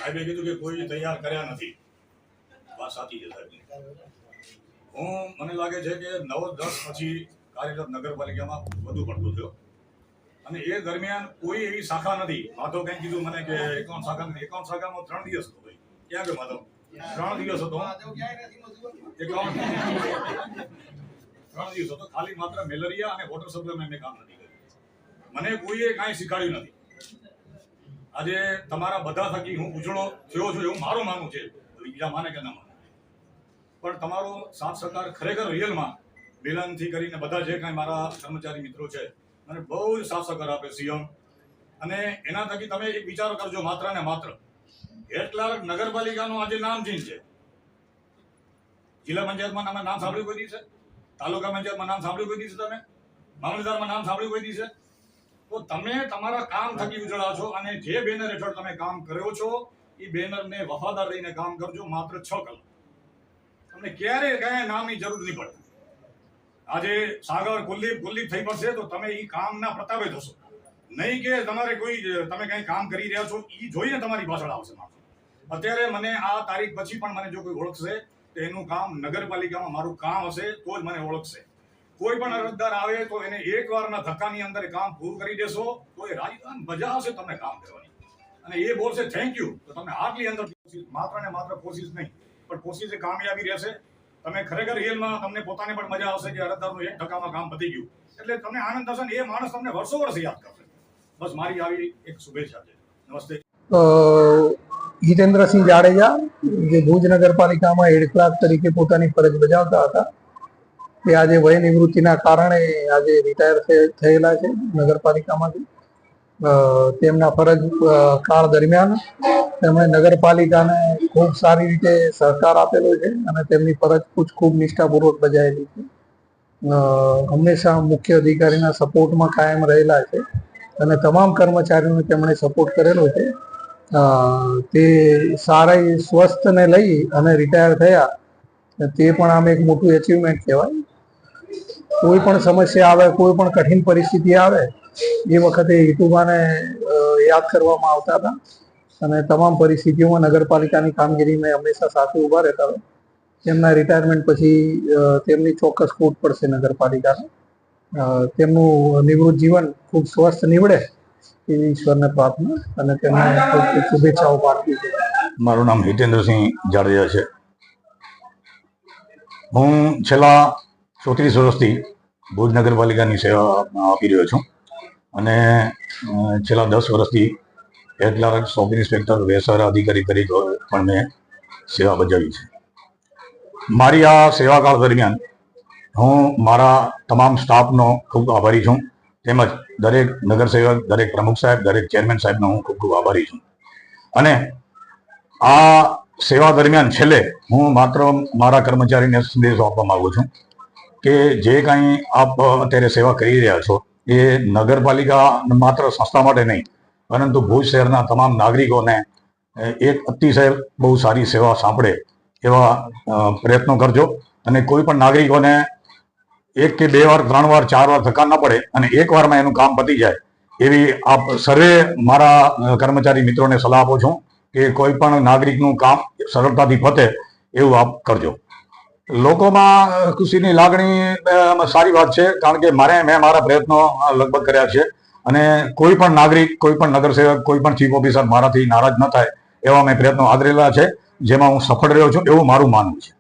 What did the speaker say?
સાહેબે કીધું કે કોઈ તૈયાર કર્યા નથી. વાત સાચી છે સાહેબ. મને લાગે છે કે 9-10 પછી કાર્યરત નગરપાલિકામાં વધુ પડતો થયો અને એ દરમિયાન કોઈ એવી શાખા નથી. માધવ કંઈ કીધું મને કે એકાઉન્ટ શાખામાં 3 દિવસ હતો. ભાઈ ક્યાં ગયો માધવ? 3 દિવસ હતો એકાઉન્ટ 3 દિવસ હતો. ખાલી માત્ર મેલેરિયા અને વોટર સપ્લાયમાં મેં કામ નથી કર્યું. મને કોઈએ કાંઈ શીખવાડ્યું નથી. આજે તમારા બધા થકી હું ઉજળો થયો છું એવું મારું માનવું છે. બીજા માને કે ના માને, પણ તમારો સાથ સહકાર ખરેખર રિયલમાં બેલનથી કરીને બધા જે કાંઈ મારા કર્મચારી મિત્રો છે મને બહુ જ સાથ સહકાર આપે સીએમ. અને એના થકી તમે એક વિચાર કરજો, માત્ર ને માત્ર હેટલાર નગરપાલિકાનું આજે નામ ચેન્જ છે. જિલ્લા પંચાયતમાં તમે નામ સાંભળ્યું કોઈ દિવસે? તાલુકા પંચાયતમાં નામ સાંભળ્યું કોઈ દિવસે? તમે મામલતદારમાં નામ સાંભળ્યું કોઈ દિવસે? તો તમે તમારા કામ થકી ઉજળા છો અને જે બેનર હેઠળ તમે કામ કર્યો છો એ બેનરને વફાદાર રહીને કામ કરજો. માત્ર 6 કલાક તમને ક્યારેય કયા નામની જરૂર નહીં પડે. આજે સાગર કુલદીપ થઈ પડશે તો તમે એ કામના પ્રતાપે થશો, નહીં કે તમારે કોઈ તમે કંઈ કામ કરી રહ્યા છો એ જોઈને તમારી પાછળ આવશે. અત્યારે મને આ તારીખ પછી પણ મને જો કોઈ ઓળખશે તો એનું કામ નગરપાલિકામાં મારું કામ હશે તો જ મને ઓળખશે. કોઈ પણ અરજદાર આવે તો એને એકવારના ધક્કાની અંદર કામ પૂરું કરી દેશો તો એ રાજસ્થાન મજા આવશે તમને કામ કરવાની. અને એ બોલશે થેન્ક યુ તો તમે આટલી અંદર માત્ર ને માત્ર કોશિશ નહીં પણ કોશિશ કામયાબી રહેશે. તમે ખરેખર રિયલમાં તમને પોતાને પણ મજા આવશે કે અરજદારનું 1% કામ પતી ગયું એટલે તમને આનંદ થશે ને એ માણસ તમને વર્ષો વર્ષ યાદ કરશે. બસ મારી આવી એક શુભેચ્છા છે. નમસ્તે. જીતેન્દ્રસિંહ જાડેજા જે ભુજ નગરપાલિકામાં હેડ ક્લાર્ક તરીકે પોતાની ફરજ બજાવતા હતા તે આજે વય નિવૃત્તિના કારણે આજે રિટાયર થયેલા છે નગરપાલિકામાંથી. તેમના ફરજ કાળ દરમિયાન તેમણે નગરપાલિકાને ખૂબ સારી રીતે સહકાર આપેલો છે અને તેમની ફરજ ખૂબ નિષ્ઠાપૂર્વક બજાવેલી છે. હંમેશા મુખ્ય અધિકારીના સપોર્ટમાં કાયમ રહેલા છે અને તમામ કર્મચારીઓને તેમણે સપોર્ટ કરેલો છે. તે સારા સ્વસ્થને લઈ અને રિટાયર થયા તે પણ આમ એક મોટું એચિવમેન્ટ કહેવાય. કોઈ પણ સમસ્યા આવે, કોઈ પણ કઠિન પરિસ્થિતિ આવે એ વખતે હિતુભાને યાદ કરવામાં આવતા હતા અને તમામ પરિસ્થિતિઓમાં નગરપાલિકાની કામગીરીમાં હંમેશા સાથે ઊભા રહેતા હતા. તેમના રિટાયરમેન્ટ પછી તેમની ચોક્કસ ખોટ પડશે નગરપાલિકાને. તેમનું નિવૃત્ત જીવન ખૂબ સ્વસ્થ નીવડે એવી ઈશ્વરને પ્રાર્થના અને તેમને ખૂબ ખૂબ શુભેચ્છાઓ પાઠવી છે. મારું નામ હિતેન્દ્રસિંહ જાડેજા છે. હું છેલ્લા 34 વર્ષથી ભુજ નગરપાલિકાની સેવા આપી રહ્યો છું અને છેલ્લા 10 વર્ષથી હેડ ક્લાર્ક, સબ ઇન્સ્પેક્ટર, વેસરા અધિકારી તરીકે પણ મેં સેવા બજાવી છે. મારી આ સેવાકાળ દરમિયાન હું મારા તમામ સ્ટાફનો ખૂબ આભારી છું. તેમજ દરેક નગરસેવક, દરેક પ્રમુખ સાહેબ, દરેક ચેરમેન સાહેબનો હું ખૂબ ખૂબ આભારી છું. અને આ સેવા દરમિયાન છેલ્લે હું માત્ર મારા કર્મચારીને સંદેશો આપવા માંગુ છું કે જે કાંઈ આપ અત્યારે સેવા કરી રહ્યા છો એ નગરપાલિકા માત્ર સંસ્થા માટે નહીં પરંતુ ભુજ શહેરના તમામ નાગરિકોને એક અતિશય બહુ સારી સેવા સાંપડે એવા પ્રયત્નો કરજો. અને કોઈ પણ નાગરિકોને 1 કે 2 વાર, 3 વાર, 4 વાર ધક્કા ન પડે અને એકવારમાં એનું કામ પતી જાય એવી આપ સર્વે મારા કર્મચારી મિત્રોને સલાહ આપું છું કે કોઈ પણ નાગરિકનું કામ સરળતાથી પતે એવું આપ કરજો. લોકોમાં ખુશીની લાગણી સારી વાત છે, કારણ કે મેં મારા પ્રયત્નો લગભગ કર્યા છે અને કોઈ પણ નાગરિક, કોઈ પણ નગરસેવક, કોઈ પણ ચીફ ઓફિસર મારાથી નારાજ ન થાય એવા મેં પ્રયત્નો આદરેલા છે, જેમાં હું સફળ રહ્યો છું એવું મારું માનવું છે.